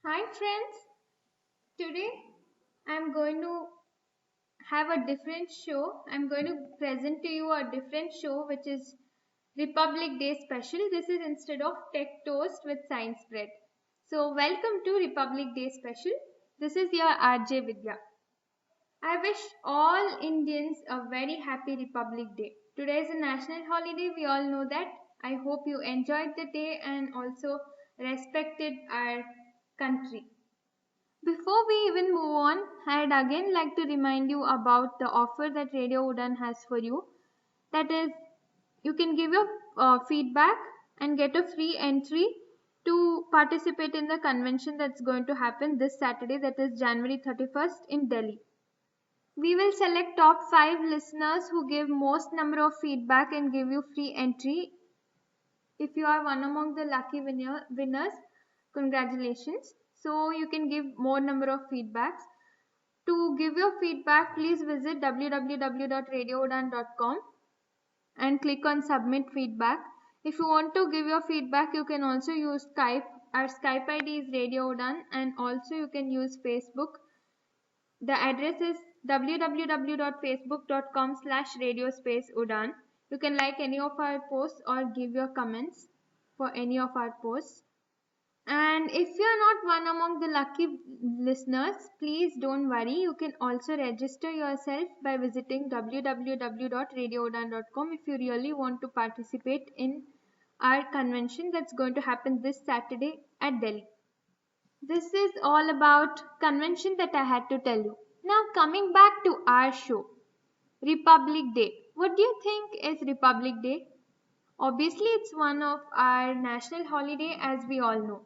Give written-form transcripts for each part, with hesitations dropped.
Hi friends, today I'm going to have a different show. I'm going to present to you a different show which is Republic Day special. This is instead of Tech Toast with Science Bread. So welcome to Republic Day special. This is your RJ Vidya. I wish all Indians a very happy Republic Day. Today is a national holiday, we all know that. I hope you enjoyed the day and also respected our country. Before we even move on, I'd again like to remind you about the offer that Radio Udan has for you. That is, you can give your feedback and get a free entry to participate in the convention that's going to happen this Saturday, that is January 31st in Delhi. We will select top 5 listeners who give most number of feedback and give you free entry. If you are one among the lucky winners, congratulations. So you can give more number of feedbacks. To give your feedback, please visit www.radioudan.com and click on submit feedback. If you want to give your feedback, you can also use Skype. Our Skype ID is Radio Udan, and also you can use Facebook. The address is www.facebook.com/radiospace-udan. You can like any of our posts or give your comments for any of our posts. And if you are not one among the lucky listeners, please don't worry. You can also register yourself by visiting www.radioudan.com if you really want to participate in our convention that's going to happen this Saturday at Delhi. This is all about convention that I had to tell you. Now coming back to our show, Republic Day. What do you think is Republic Day? Obviously, it's one of our national holiday as we all know.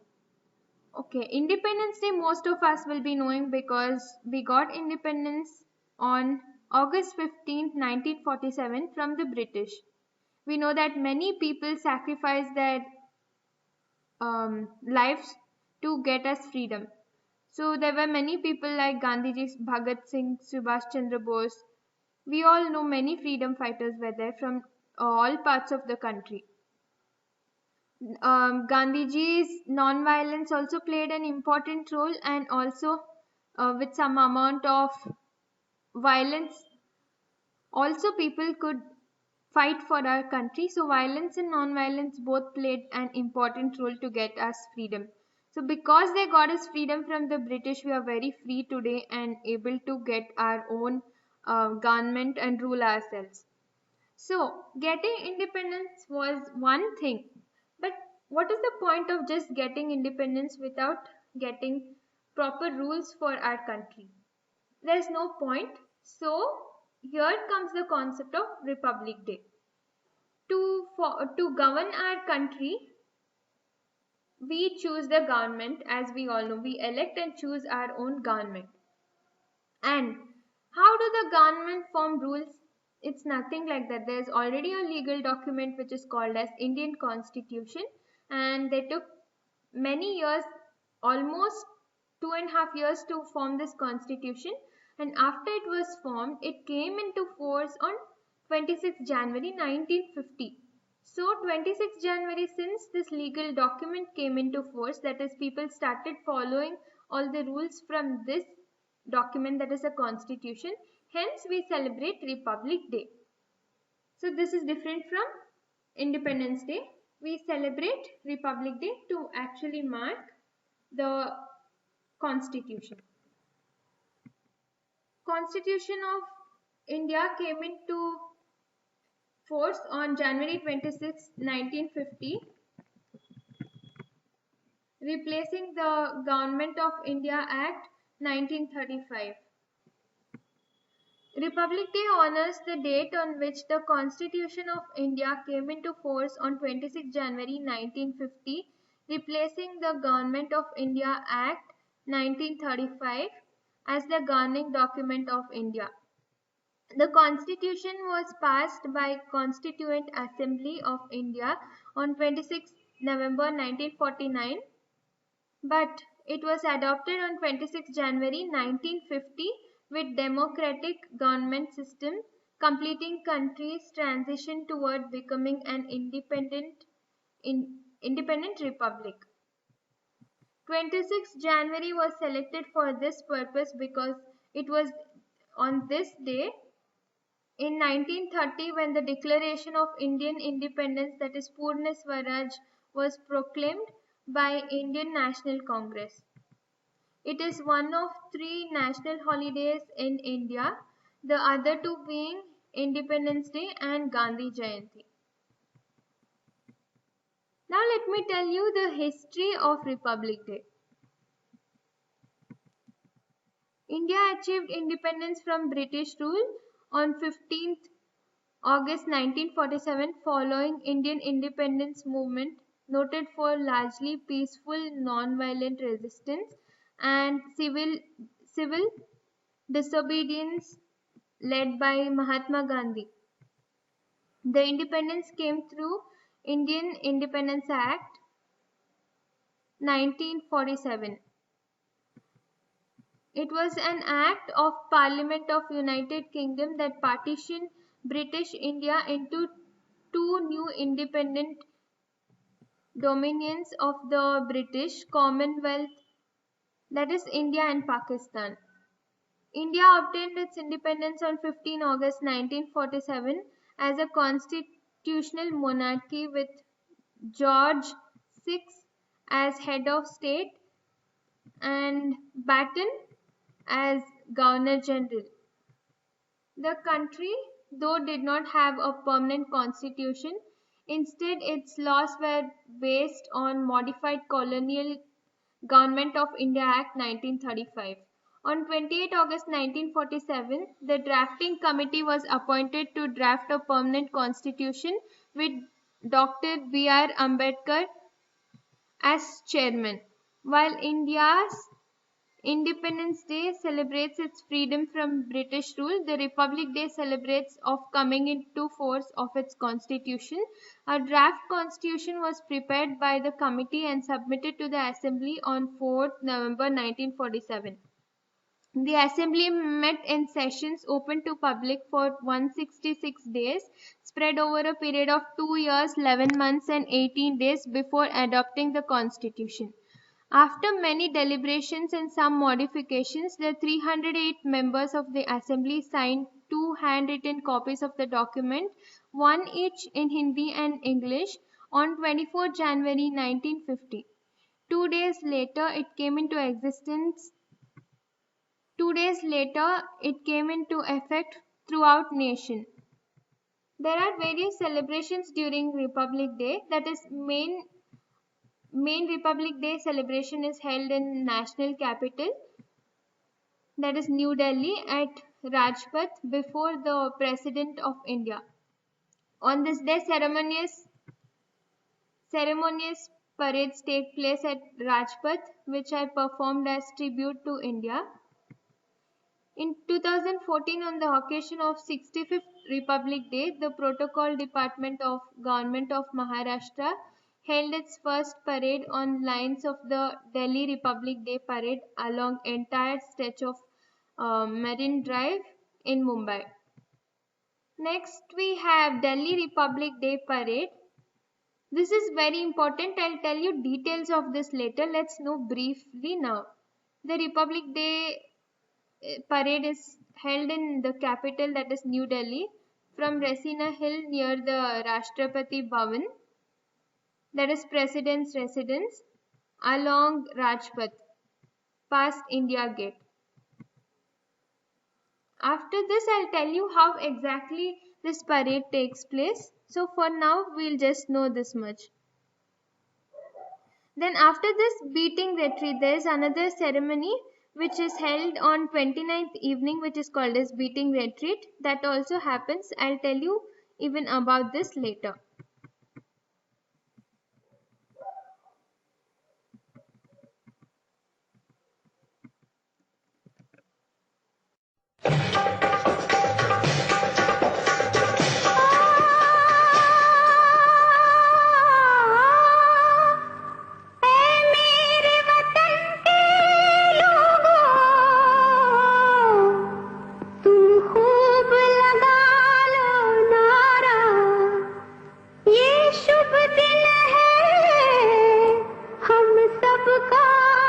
Okay, Independence Day most of us will be knowing because we got independence on August 15th, 1947 from the British. We know that many people sacrificed their lives to get us freedom. So there were many people like Gandhiji, Bhagat Singh, Subhash Chandra Bose. We all know many freedom fighters were there from all parts of the country. Gandhiji's non-violence also played an important role, and also with some amount of violence also people could fight for our country. So violence and non-violence both played an important role to get us freedom. So because they got us freedom from the British, we are very free today and able to get our own government and rule ourselves. So getting independence was one thing, but what is the point of just getting independence without getting proper rules for our country? There's no point. So here comes the concept of Republic Day. To govern our country, we choose the government. As we all know, we elect and choose our own government. And how do the government form rules? It's nothing like that. There's already a legal document which is called as Indian Constitution, and they took many years, almost 2.5 years to form this constitution. And after it was formed, it came into force on 26th January 1950. So 26th January, since this legal document came into force, that is, people started following all the rules from this document, that is a constitution. Hence we celebrate Republic Day. So this is different from Independence Day. We celebrate Republic Day to actually mark the constitution. Constitution of India came into force on January 26, 1950, replacing the Government of India Act 1935. Republic Day honors the date on which the Constitution of India came into force on 26 January 1950, replacing the Government of India Act 1935 as the governing document of India. The Constitution was passed by Constituent Assembly of India on 26 November 1949, but it was adopted on 26 January 1950 with democratic government system, completing country's transition toward becoming an independent republic. 26 January was selected for this purpose because it was on this day in 1930 when the Declaration of Indian Independence, that is Purna Swaraj, was proclaimed by Indian National Congress. It is one of 3 national holidays in India, the other 2 being Independence Day and Gandhi Jayanti. Now let me tell you the history of Republic Day. India achieved independence from British rule on 15th August 1947 following Indian independence movement noted for largely peaceful non-violent resistance and civil disobedience led by Mahatma Gandhi. The independence came through Indian Independence Act 1947. It was an act of Parliament of United Kingdom that partitioned British India into 2 new independent dominions of the British Commonwealth, that is India and Pakistan. India obtained its independence on 15 August 1947 as a constitutional monarchy with George VI as head of state and Batten as Governor General. The country, though, did not have a permanent constitution. Instead, its laws were based on Modified Colonial Government of India Act 1935. On 28 August 1947, the drafting committee was appointed to draft a permanent constitution with Dr. B.R. Ambedkar as chairman. While India's Independence Day celebrates its freedom from British rule, the Republic Day celebrates of coming into force of its constitution. A draft constitution was prepared by the committee and submitted to the Assembly on 4th November 1947. The Assembly met in sessions open to public for 166 days, spread over a period of 2 years, 11 months and 18 days before adopting the constitution. After many deliberations and some modifications, the 308 members of the Assembly signed 2 handwritten copies of the document, one each in Hindi and English, on 24 January 1950. 2 days later, it came into effect throughout nation. There are various celebrations during Republic Day. That is, main Republic Day celebration is held in national capital, that is New Delhi, at Rajpath before the President of India. On this day, ceremonious parades take place at Rajpath, which are performed as tribute to India. In 2014, on the occasion of 65th Republic Day, the Protocol Department of Government of Maharashtra held its first parade on lines of the Delhi Republic Day parade along entire stretch of Marine Drive in Mumbai. Next, we have Delhi Republic Day parade. This is very important. I'll tell you details of this later. Let's know briefly now. The Republic Day parade is held in the capital, that is New Delhi, from Rasina Hill near the Rashtrapati Bhavan, that is President's residence, along Rajpath, past India Gate. After this, I'll tell you how exactly this parade takes place. So for now, we'll just know this much. Then after this beating retreat, there is another ceremony which is held on 29th evening, which is called as beating retreat. That also happens. I'll tell you even about this later. शुभ दिन है हम सबका।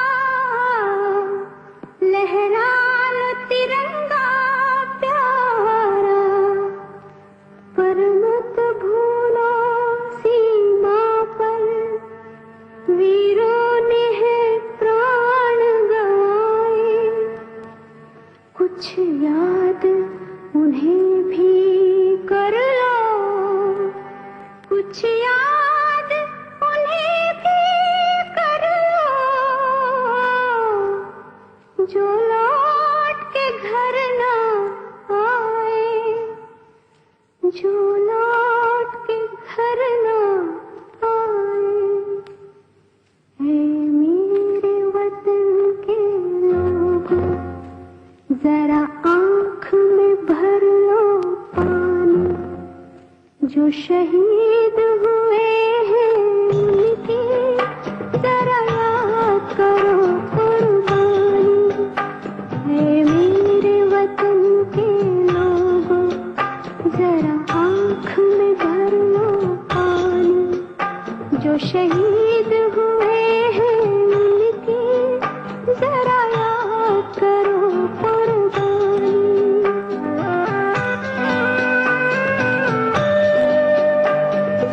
भी कर लो, कुछ याद उन्हें भी कर लो, जो लौट के घर ना आए, जो लौट के घर ना आए। है मेरे वतन के लोगों, जरा आँख में भर लो पानी, जो शहीद हुए हैं उनकी जरा याद करो कुर्बानी। है मेरे वतन के लोगों, जरा आँख में भर लो पानी, जो शहीद हुए हैं उनकी जरा याद करो कुर्बानी।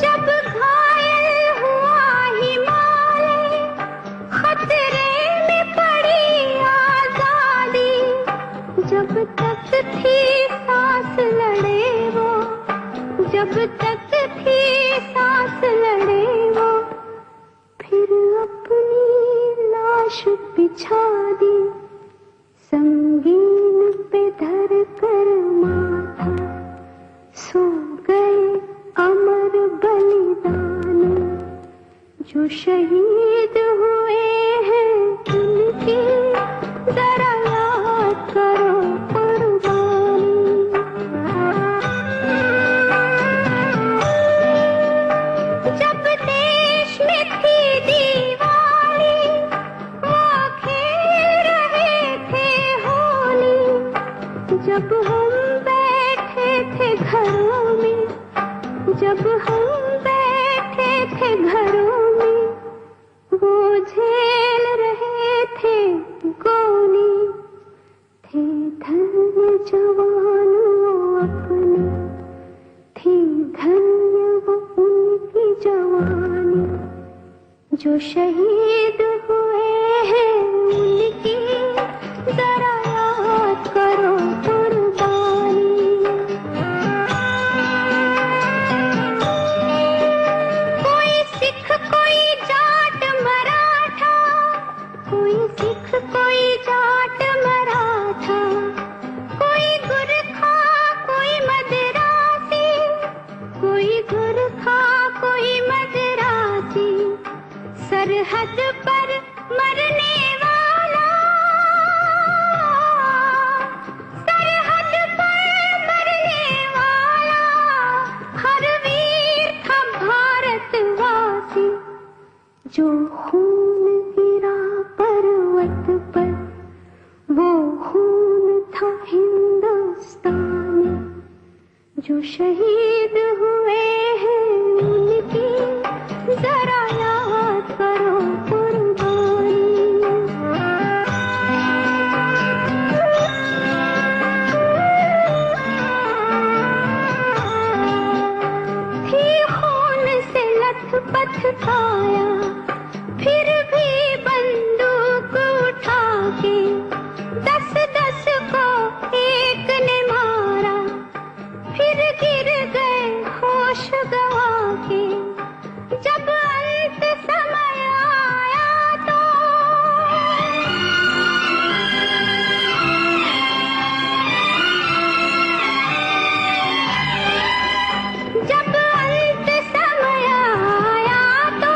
जब घायल हुआ हिमालय, खतरे में पड़ी आजादी, जब तक थी सांस लड़े वो, जब तक थी सांस लड़े वो, फिर अपनी लाश बिछा दी, संगीन पे धर कर माथा, सो गए अमर बलिदानी, जो शहीद हुए हैं उनकी जरा याद करो कुर्बानी। जब देश में थी दीवाली, वो खेल रहे थे होली, जब हम बैठे थे घरों में, जब हम बैठे थे घरों में, वो झेल रहे थे गोली, थे धन्य जवान वो अपने, थी धन्य वो उनकी जवानी, जो शहीद हुए हैं उनकी जरा याद करो कुर्बानी। कोई सिख कोई जाट मराठा, कोई सिख कोई जाट मराठा, कोई गुरखा कोई मदरासी, कोई गुरखा कोई मदरासी, सरहद पर मरने वाला, सरहद पर मरने वाला, हर वीर था भारतवासी, जो खून गिरा पर्वत पर, वो खून था हिंदुस्तानी, जो शहीद हुए हैं उनकी जरा याद करो कुर्बानी। थी खून से लथपथ काया, फिर भी बंदूक उठा के 10-10 को एक ने मारा, फिर गिर गए होश गवा के, जब अंत समय आया तो, जब अंत समय आया तो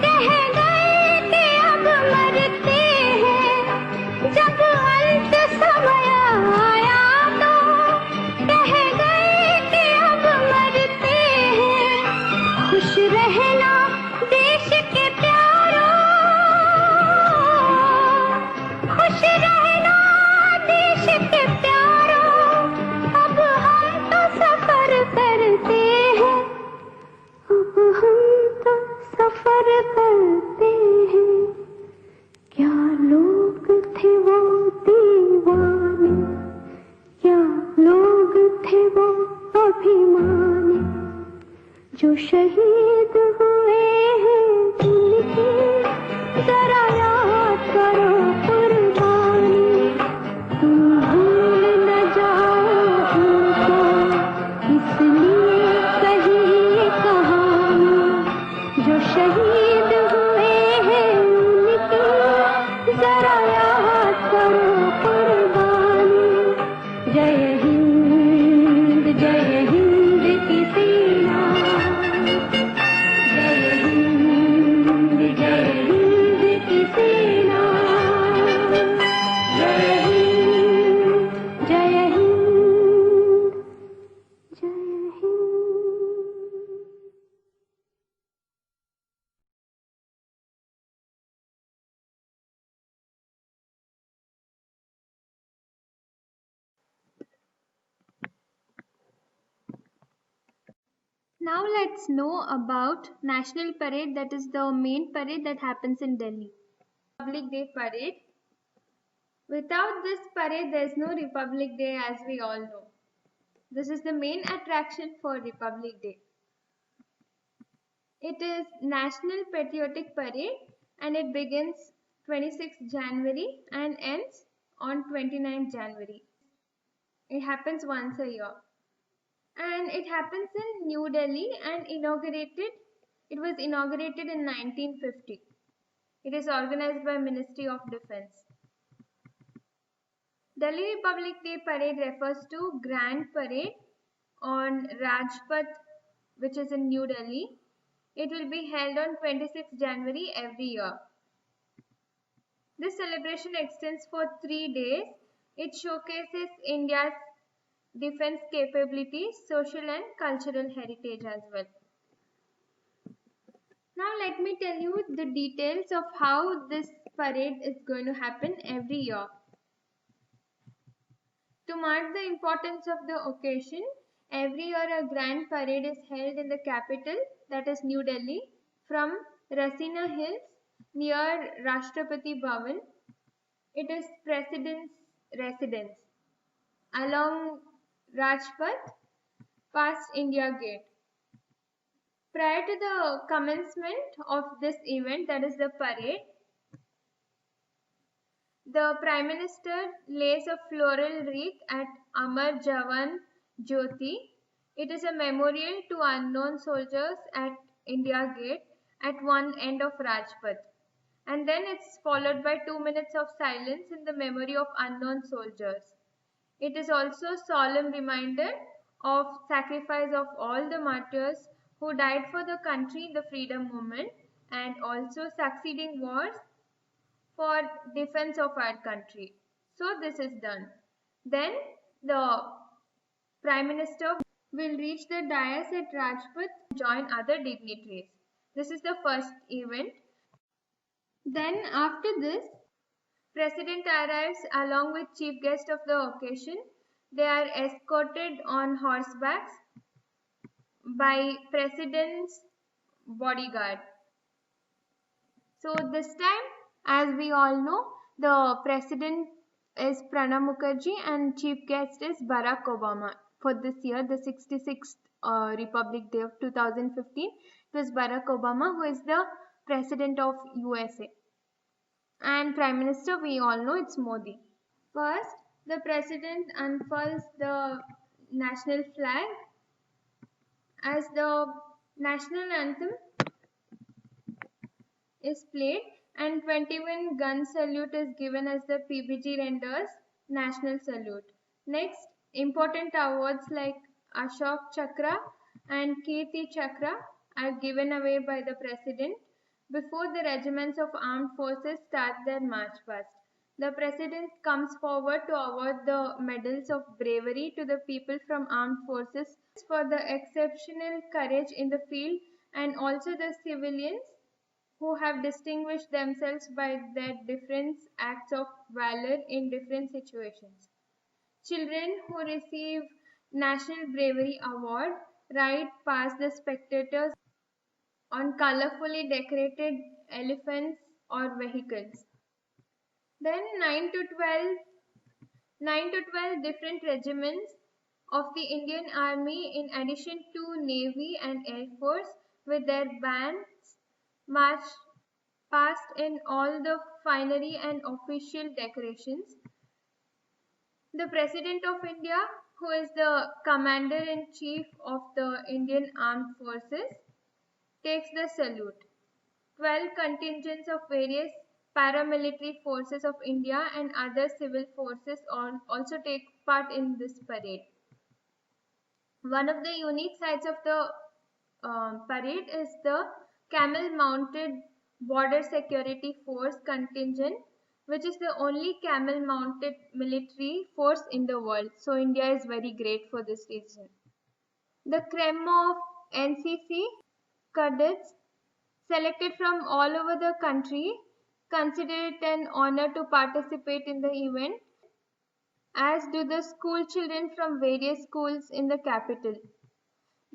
कह गए कि अब मरते हैं, जब अंत समय आया तो कह गए कि अब मरते हैं। खुश रहना देश के प्यारों, खुश रहना देश के प्यारों, अब हम तो सफर करते हैं, अब हम तो सफर करते हैं। क्या लोग थे वो दीवाने, क्या लोग थे वो अभिमानी, जो शहीद हुए हैं उनकी जरा याद करो कुर्बानी। तुम भूल न जाओ जय हिंद की सेना, जय हिंद की सेना, जय हिंद, जय हिंद, जय Hind. Now let's know about National Parade, that is the main parade that happens in Delhi. Republic Day Parade. Without this parade, there is no Republic Day, as we all know. This is the main attraction for Republic Day. It is National Patriotic Parade and it begins 26th January and ends on 29th January. It happens once a year. And it happens in New Delhi and it was inaugurated in 1950. It is organized by Ministry of Defense. Delhi Republic Day Parade refers to Grand Parade on Rajpath, which is in New Delhi. It will be held on 26th January every year. This celebration extends for 3 days. It showcases India's defense capabilities, social and cultural heritage as well. Now let me tell you the details of how this parade is going to happen every year. To mark the importance of the occasion, every year a grand parade is held in the capital, that is New Delhi, from Rasina Hills near Rashtrapati Bhavan. It is President's residence along Rajpath past India Gate. Prior to the commencement of this event, that is the parade, the Prime Minister lays a floral wreath at Amar Jawan Jyoti. It is a memorial to unknown soldiers at India Gate at one end of Rajpath. And then it's followed by 2 minutes of silence in the memory of unknown soldiers. It is also a solemn reminder of sacrifice of all the martyrs who died for the country in the freedom movement and also succeeding wars for defense of our country. So this is done. Then the Prime Minister will reach the dais at Rajpath and join other dignitaries. This is the first event. Then after this, President arrives along with chief guest of the occasion. They are escorted on horsebacks by President's bodyguard. So this time, as we all know, the President is Pranab Mukherjee and chief guest is Barack Obama. For this year, the 66th Republic Day of 2015, it was Barack Obama who is the President of USA. And Prime Minister, we all know it's Modi. First, the President unfurls the national flag as the national anthem is played and 21 gun salute is given as the PBG renders national salute. Next, important awards like Ashok Chakra and Kirti Chakra are given away by the President before the regiments of armed forces start their march past. The President comes forward to award the medals of bravery to the people from armed forces for the exceptional courage in the field and also the civilians who have distinguished themselves by their different acts of valor in different situations. Children who receive National Bravery Award ride past the spectators on colorfully decorated elephants or vehicles. Then 9 to 12 different regiments of the Indian Army in addition to Navy and Air Force with their bands march past in all the finery and official decorations. The President of India, who is the Commander-in-Chief of the Indian Armed Forces, takes the salute. 12 contingents of various paramilitary forces of India and other civil forces also take part in this parade. One of the unique sights of the parade is the camel mounted border security force contingent, which is the only camel mounted military force in the world. So India is very great for this reason. The creme of NCC cadets selected from all over the country consider it an honor to participate in the event, as do the school children from various schools in the capital.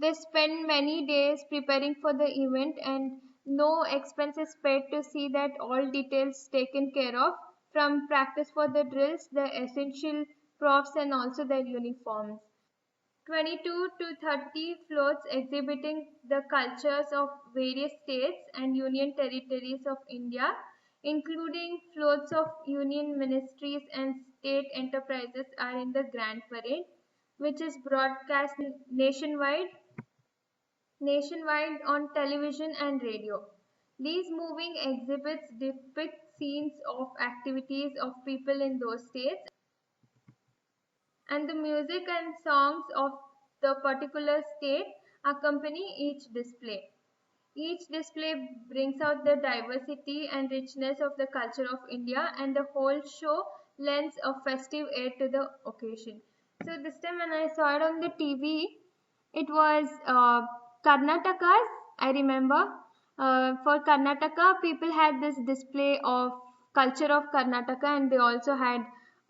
They spend many days preparing for the event and no expenses paid to see that all details taken care of, from practice for the drills, the essential props and also their uniforms. 22 to 30 floats exhibiting the cultures of various states and union territories of India, including floats of union ministries and state enterprises, are in the Grand Parade, which is broadcast nationwide on television and radio. These moving exhibits depict scenes of activities of people in those states, and the music and songs of the particular state accompany each display. Each display brings out the diversity and richness of the culture of India, and the whole show lends a festive air to the occasion. So this time when I saw it on the TV, it was Karnataka's, I remember. For Karnataka, people had this display of culture of Karnataka, and they also had,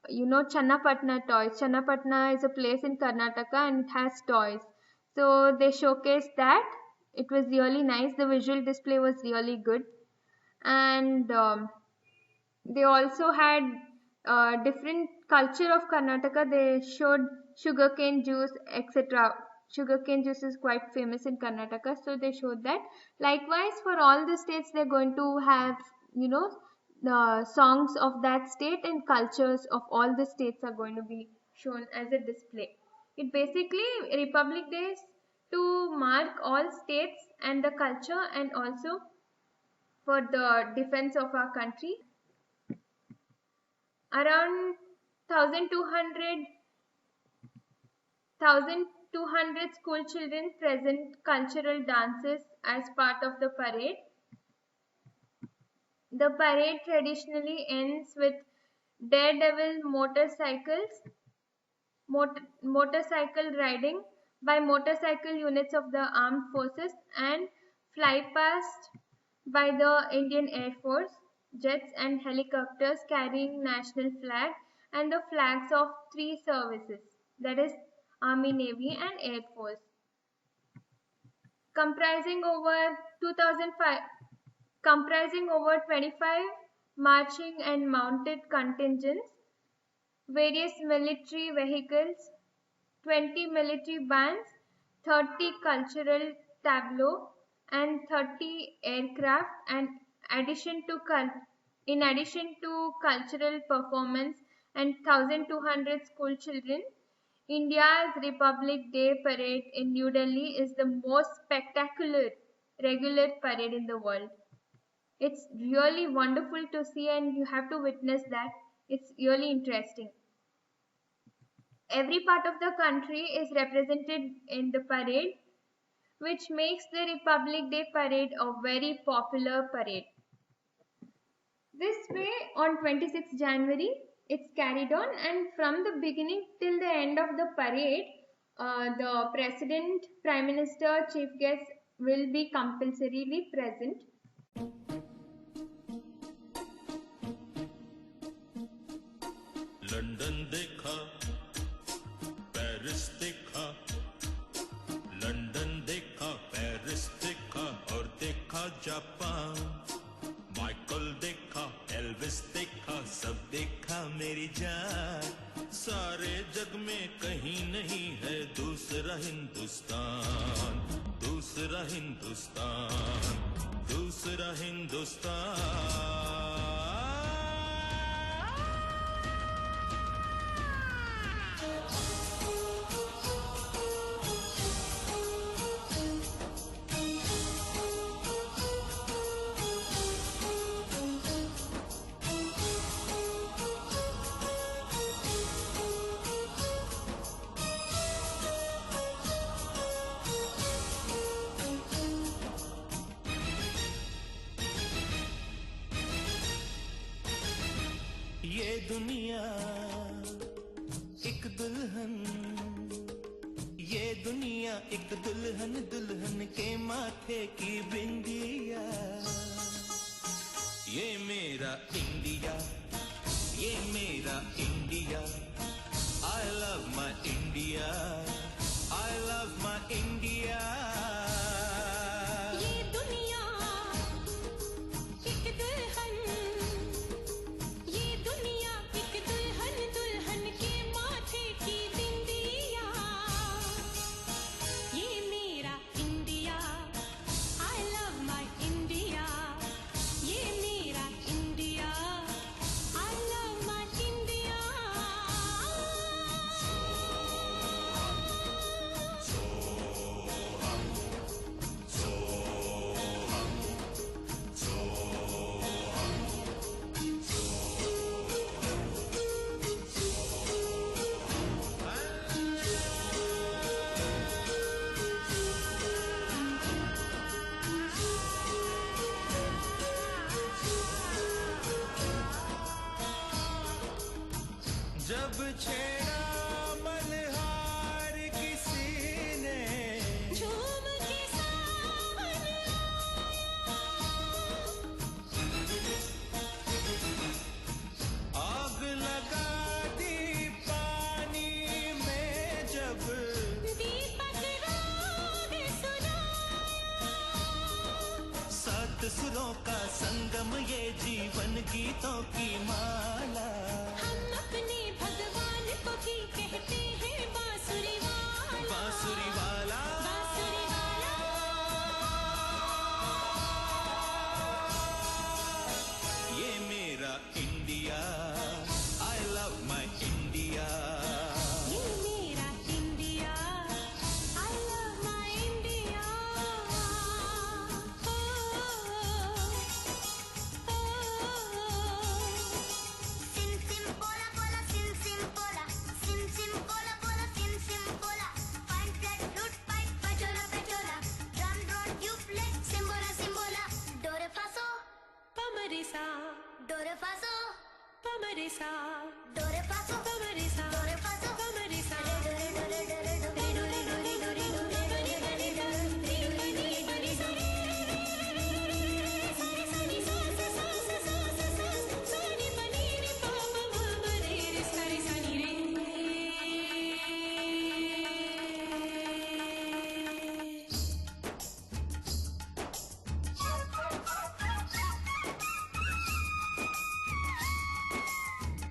Channapatna toys. Channapatna is a place in Karnataka and it has toys. So they showcased that. It was really nice. The visual display was really good. And they also had different culture of Karnataka. They showed sugarcane juice, etc. Sugarcane juice is quite famous in Karnataka, so they showed that. Likewise, for all the states, they're going to have, the songs of that state, and cultures of all the states are going to be shown as a display. It basically Republic Day to mark all states and the culture, and also for the defense of our country. Around 1,200 school children present cultural dances as part of the parade. The parade traditionally ends with daredevil motorcycle riding by motorcycle units of the armed forces, and fly past by the Indian Air Force jets and helicopters carrying national flag and the flags of three services, that is Army, Navy and Air Force, comprising over 25 marching and mounted contingents, various military vehicles, 20 military bands, 30 cultural tableaux, and 30 aircraft, and in addition to cultural performance and 1,200 school children. India's Republic Day parade in New Delhi is the most spectacular regular parade in the world. It's really wonderful to see, and you have to witness that. It's really interesting. Every part of the country is represented in the parade, which makes the Republic Day parade a very popular parade. This way, on 26th January, it's carried on, and from the beginning till the end of the parade, the President, Prime Minister, Chief Guests will be compulsorily present. London देखा, Paris देखा, London देखा, Paris देखा और देखा Japan, Michael देखा, Elvis देखा, सब देखा मेरी जान, सारे जग में कहीं नहीं है दूसरा हिंदुस्तान, दूसरा हिंदुस्तान, दूसरा हिंदुस्तान। दुनिया एक दुल्हन, ये दुनिया एक दुल्हन, दुल्हन के माथे की बिंदिया। ये मेरा इंडिया, ये मेरा India. I love my India, I love my India। ये दुनिया एक दुल्हन, ये दुनिया एक दुल्हन, दुल्हन के माथे की बिंदिया। ये मेरा India, I love my India। ये मेरा India, I love my India। जब छेड़ा मल्हार किसी ने, झूम के सावन आग लगा दी पानी में जब, दीपक राग सुनाया। सात सुरों का संगम ये जीवन गीतों की माला। हम अपने भगवान को भी कहते हैं बांसुरी वाला, बांसुरी वाला, बांसुरी वाला। ये मेरा India, I love my India। ये मेरा India, I love my India। सिम सिम पोला पोला, सिम सिम पोला, सिम सिम पोला पोला, सिम सिम पोला। पाइन फ्लैट फ्लूट पाइप पचोला पचोला, ड्रम ड्रोन ट्यूबलेट सिम्बोला सिम्बोला। डोरे फासो पमरिसा, डोरे फासो पमरिसा, डोरे फासो पमरिसा, डोरे फासो पमरिसा। डोरे डोरे डोरे डोरे डोरे डोरे डोरे डोरे डोरे डोरे डोरे डोरे डोरे सारी सारी सा सा सा सा सा सा सा सारी बनी रे पा पा मा मा रे रे सारी सारी रे।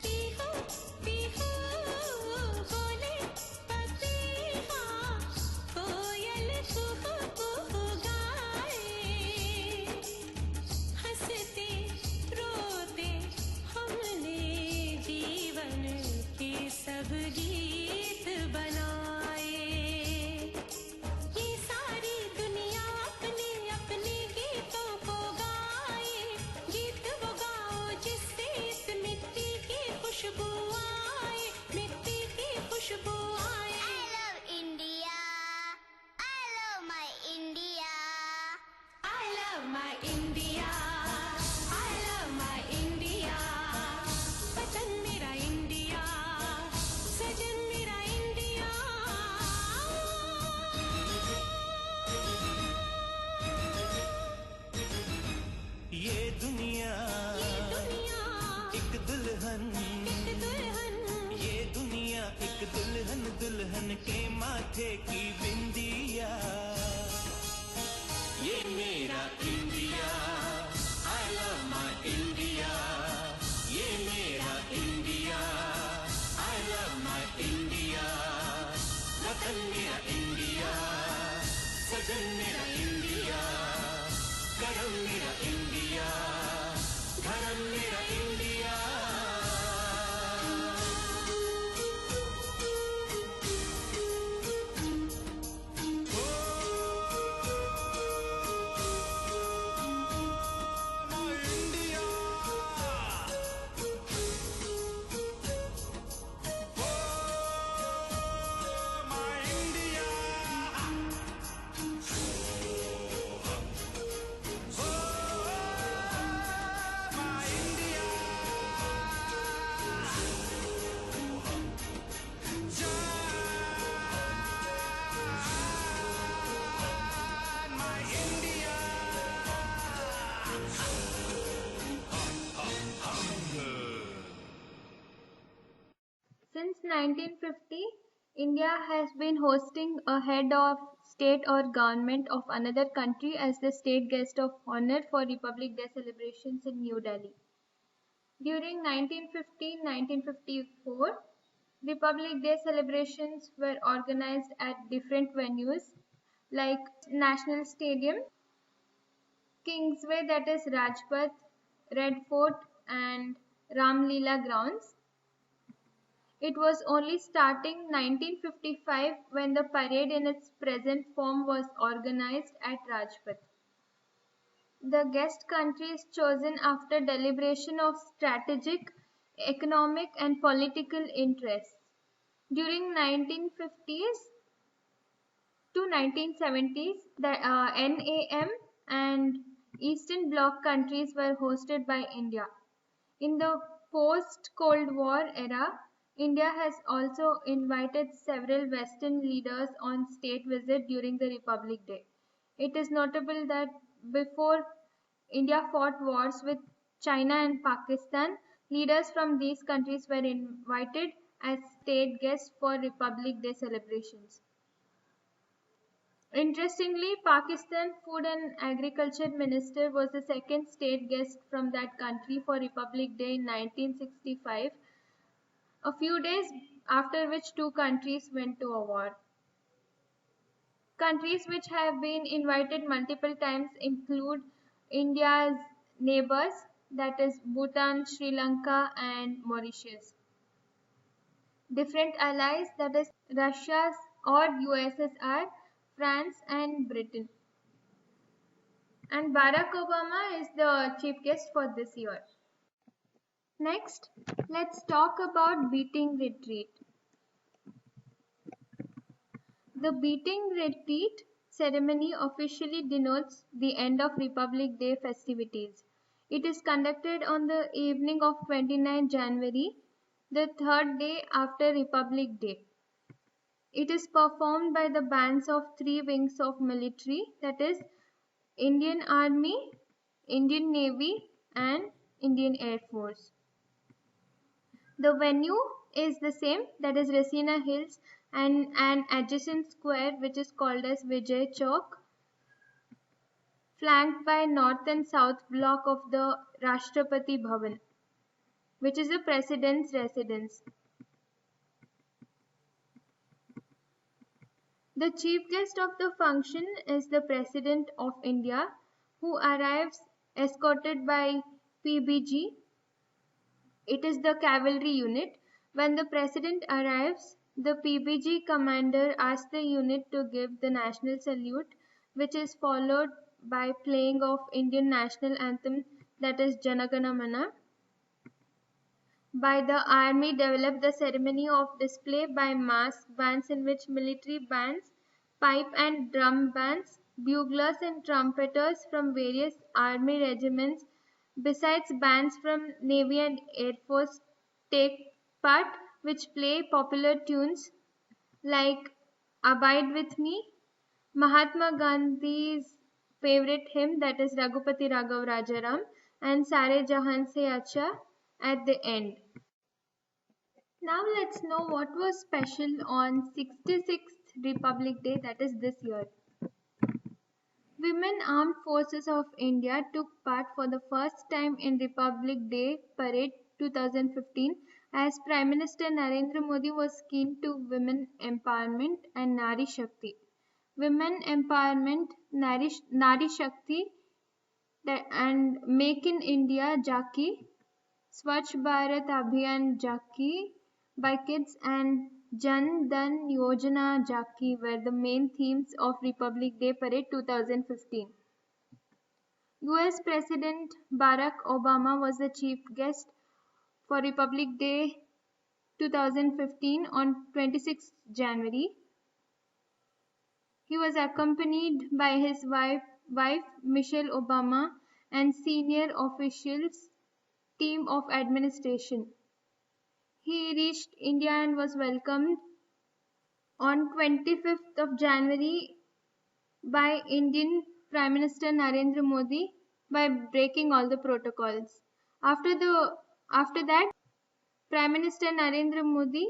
पीहू पीहू बोले पपीहा, कोयल कुहू कुहू गाए। हंसते रोते हमने जीवन के सब गीत बनाए। ये सारी दुनिया अपने अपने गीतों को गाए। गीत वो गाओ जिससे इस मिट्टी की खुशबू आए, मिट्टी की खुशबू आए। I love India, I love my India। I love my India, I love my India। वतन मेरा इंडिया, सजन मेरा इंडिया। ये दुनिया ये दुनिया एक दुल्हन, एक दुल्हन, ये दुनिया एक दुल्हन, दुल्हन के माथे की बिंदिया। ये मेरा India, I love my India। ये मेरा India, I love my India। वतन मेरा इंडिया, सजन मेरा इंडिया, करम मेरा इंडिया, धर्म मेरा India. 1950, India has been hosting a head of state or government of another country as the state guest of honor for Republic Day celebrations in New Delhi. During 1950-1954, Republic Day celebrations were organized at different venues like National Stadium, Kingsway, that is Rajpath, Red Fort, and Ramlila grounds. It was only starting 1955 when the parade in its present form was organized at Rajpath. The guest country is chosen after deliberation of strategic, economic, and political interests. During 1950s to 1970s, the NAM and Eastern Bloc countries were hosted by India. In the post-Cold War era, India has also invited several Western leaders on state visit during the Republic Day. It is notable that before India fought wars with China and Pakistan, leaders from these countries were invited as state guests for Republic Day celebrations. Interestingly, Pakistan Food and Agriculture Minister was the second state guest from that country for Republic Day in 1965, a few days after which two countries went to a war. Countries which have been invited multiple times include India's neighbors, that is Bhutan, Sri Lanka, and Mauritius. Different allies, that is Russia or USSR, France, and Britain. And Barack Obama is the chief guest for this year. Next, let's talk about beating retreat. The beating retreat ceremony officially denotes the end of Republic Day festivities. It is conducted on the evening of 29 January, the third day after Republic Day. It is performed by the bands of three wings of military, that is Indian Army, Indian Navy, and Indian Air Force. The venue is the same, that is Rasina Hills, and an adjacent square which is called as Vijay Chowk, flanked by north and south block of the Rashtrapati Bhavan, which is the President's residence. The chief guest of the function is the President of India, who arrives escorted by PBG. It is the cavalry unit. When the President arrives, the PBG commander asks the unit to give the national salute, which is followed by playing of Indian national anthem, that is Jana Gana Mana. By the army developed the ceremony of display by mass bands in which military bands, pipe and drum bands, buglers and trumpeters from various army regiments, besides bands from Navy and Air Force take part, which play popular tunes like Abide With Me, Mahatma Gandhi's favorite hymn, that is Raghupati Raghav Rajaram, and Sare Jahan Se Acha at the end. Now let's know what was special on 66th Republic Day, that is this year. Women Armed Forces of India took part for the first time in Republic Day Parade 2015 as Prime Minister Narendra Modi was keen to women empowerment and Nari Shakti. Women empowerment, Nari Shakti, and Make in India Jaki, Swachh Bharat Abhiyan Jaki by kids, and Jan Dhan Yojana Jaki were the main themes of Republic Day Parade 2015. US President Barack Obama was the chief guest for Republic Day 2015 on 26 January. He was accompanied by his wife Michelle Obama and senior officials team of administration. He reached India and was welcomed on 25th of January by Indian Prime Minister Narendra Modi by breaking all the protocols. After that, Prime Minister Narendra Modi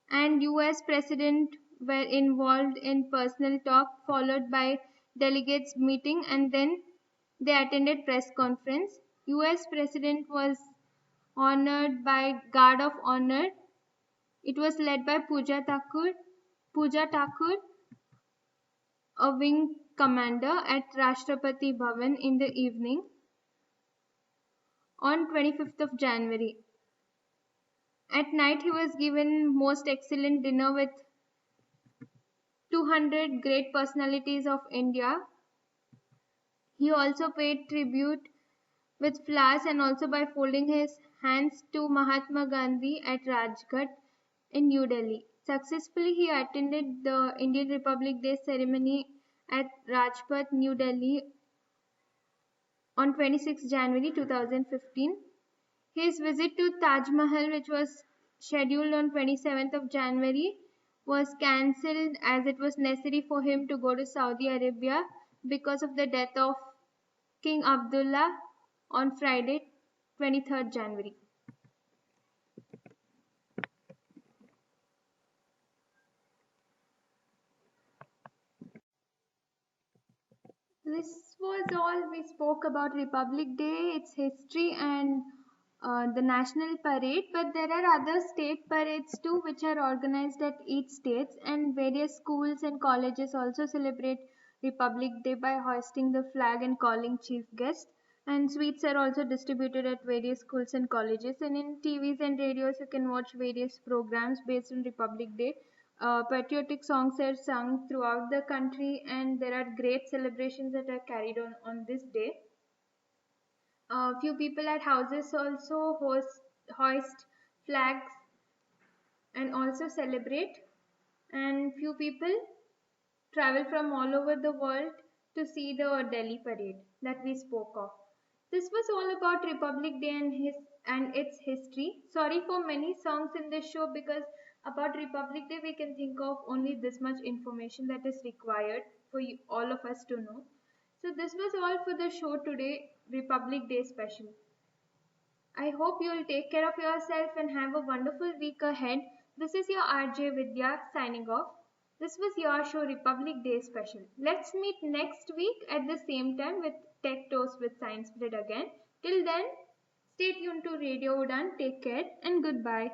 and US President were involved in personal talk, followed by delegates meeting, and then they attended press conference. US President was honored by Guard of Honor. It was led by Pooja Thakur, a wing commander at Rashtrapati Bhavan in the evening on 25th of January. At night, he was given most excellent dinner with 200 great personalities of India. He also paid tribute with flowers and also by folding his hands to Mahatma Gandhi at Rajghat in New Delhi. Successfully, he attended the Indian Republic Day ceremony at Rajpath, New Delhi on 26 January 2015. His visit to Taj Mahal, which was scheduled on 27th of January, was cancelled as it was necessary for him to go to Saudi Arabia because of the death of King Abdullah on Friday, 23rd January. This was all we spoke about Republic Day, its history, and the national parade. But there are other state parades too, which are organized at each state, and various schools and colleges also celebrate Republic Day by hoisting the flag and calling chief guests. And sweets are also distributed at various schools and colleges. And in TVs and radios, you can watch various programs based on Republic Day. Patriotic songs are sung throughout the country, and there are great celebrations that are carried on this day. Few people at houses also hoist flags and also celebrate, and few people travel from all over the world to see the Delhi parade that we spoke of. This was all about Republic Day and its history. Sorry for many songs in this show, because about Republic Day we can think of only this much information that is required for all of us to know. So this was all for the show today, Republic Day special. I hope you will take care of yourself and have a wonderful week ahead. This is your RJ Vidya signing off. This was your show, Republic Day special. Let's meet next week at the same time with Tech Toast with Science Bread again. Till then, stay tuned to Radio Udan. Take care and goodbye.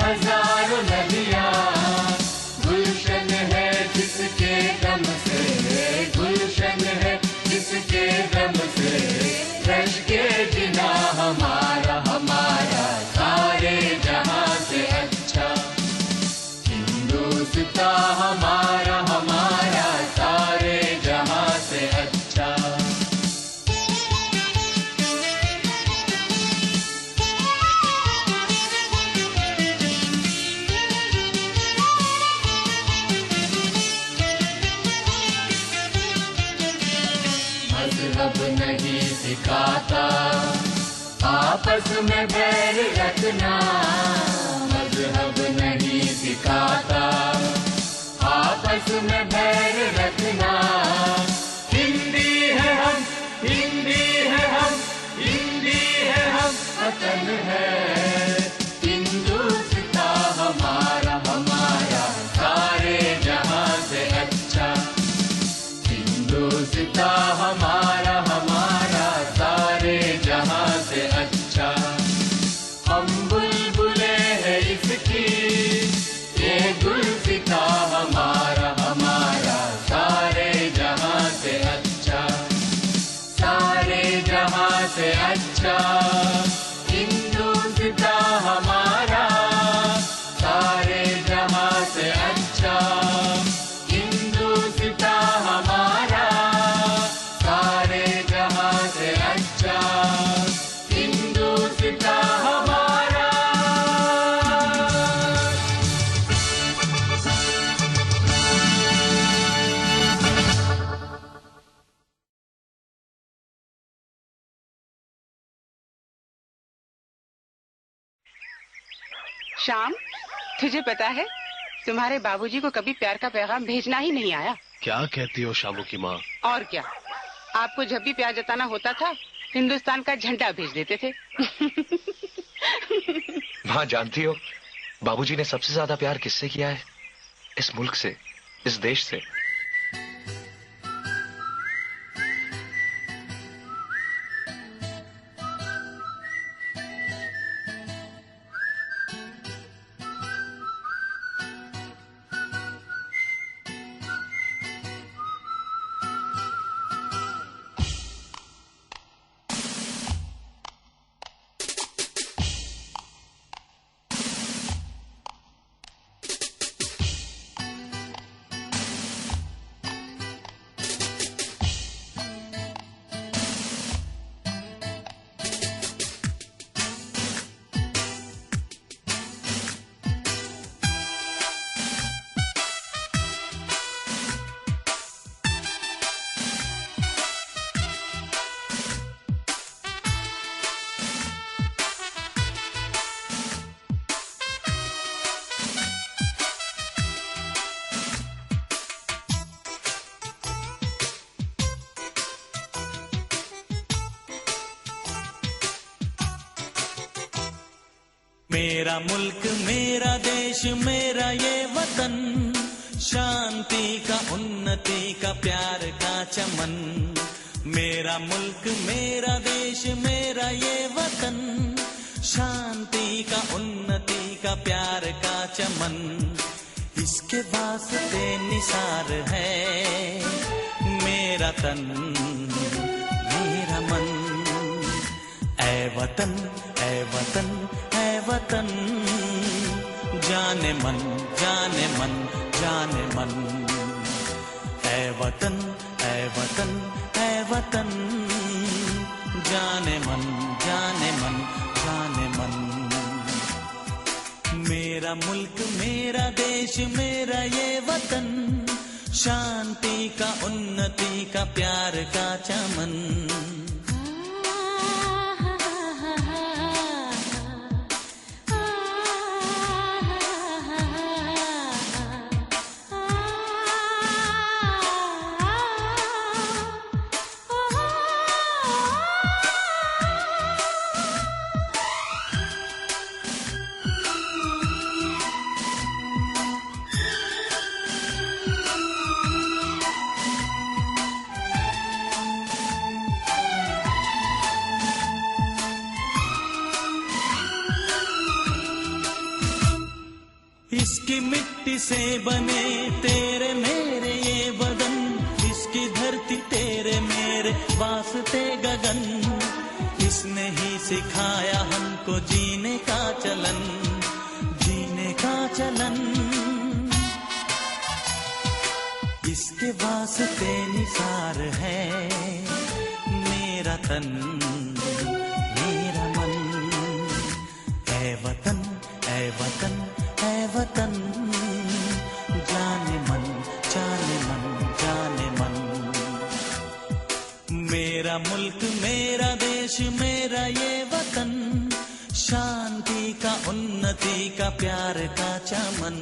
हजारों नदियाँ गुलशन है जिसके मजहब नहीं सिखाता आपस में बैर रखना, मजहब नहीं सिखाता आपस में बैर रखना। हिंदी है हम, हिंदी है हम, हिंदी है हम, वतन है हिंदुस्तां हमारा, हमारा सारे जहां से अच्छा। हिंदुस्तां हमारा, हमारा सारे जहां से अच्छा। हम बुलबुले हैं इसकी, ये गुलसितां हमारा, हमारा सारे जहां से अच्छा, सारे जहां से अच्छा। हिंदुस्तां हमारा सारे जहां से अच्छा, हिंदुस्तां हमारा सारे जहां से अच्छा, हिंदुस्तां हमारा। श्याम, तुझे पता है तुम्हारे बाबूजी को कभी प्यार का पैगाम भेजना ही नहीं आया। क्या कहती हो शामू की माँ? और क्या, आपको जब भी प्यार जताना होता था हिंदुस्तान का झंडा भेज देते थे। माँ जानती हो बाबूजी ने सबसे ज्यादा प्यार किससे किया है? इस मुल्क से, इस देश से। मेरा मुल्क मेरा देश मेरा ये वतन, शांति का उन्नति का प्यार का चमन। मेरा मुल्क मेरा देश मेरा ये वतन, शांति का उन्नति का प्यार का चमन। इसके वास्ते निसार है मेरा तन मेरा मन। ऐ वतन ऐ वतन ऐ वतन, जाने मन जाने मन जाने मन। ऐ वतन ऐ वतन ऐ वतन, जाने मन जाने मन जाने मन। मेरा मुल्क मेरा देश मेरा ये वतन, शांति का उन्नति का प्यार का चमन। इसकी मिट्टी से बने तेरे मेरे ये बदन, इसकी धरती तेरे मेरे वास्ते गगन। इसने ही सिखाया हमको जीने का चलन, जीने का चलन। इसके वास्ते निसार है मेरा तन मेरा मन। ऐ वतन ऐ वतन ऐ वतन, जाने मन जाने मन जाने मन। मेरा मेरा मुल्क मेरा देश मेरा ये वतन, शांति का उन्नति का प्यार का चमन।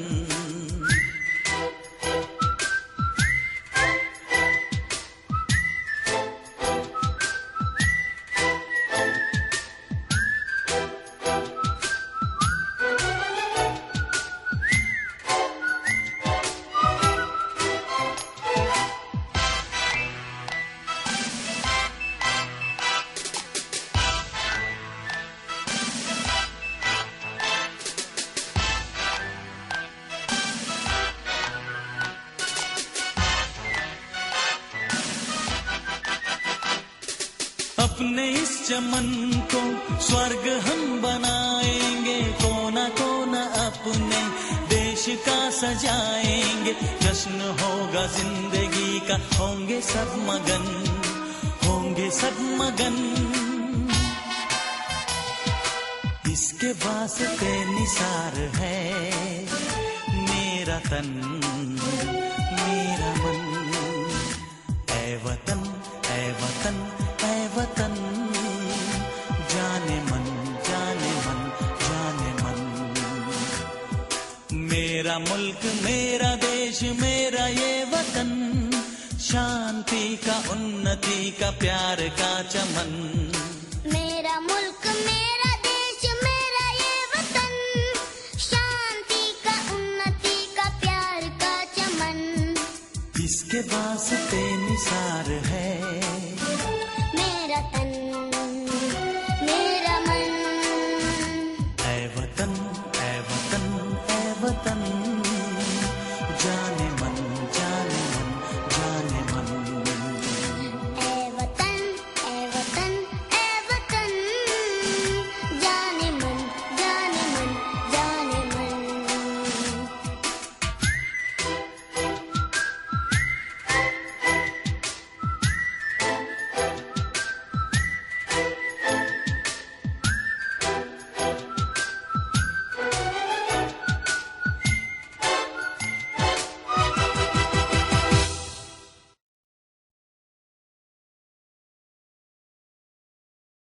अपने इस चमन को स्वर्ग हम बनाएंगे, कोना कोना अपने देश का सजाएंगे। जश्न होगा जिंदगी का, होंगे सब मगन, होंगे सब मगन। इसके वास्ते निसार है मेरा तन मेरा मन। ऐ वतन ऐ वतन ऐ वतन, जाने मन जाने मन जाने मन। मेरा मुल्क मेरा देश मेरा ये वतन, शांति का उन्नति का प्यार का चमन। मेरा मुल्क मेरा देश मेरा ये वतन, शांति का उन्नति का प्यार का चमन। इसके वास्ते निसार है मेरा तन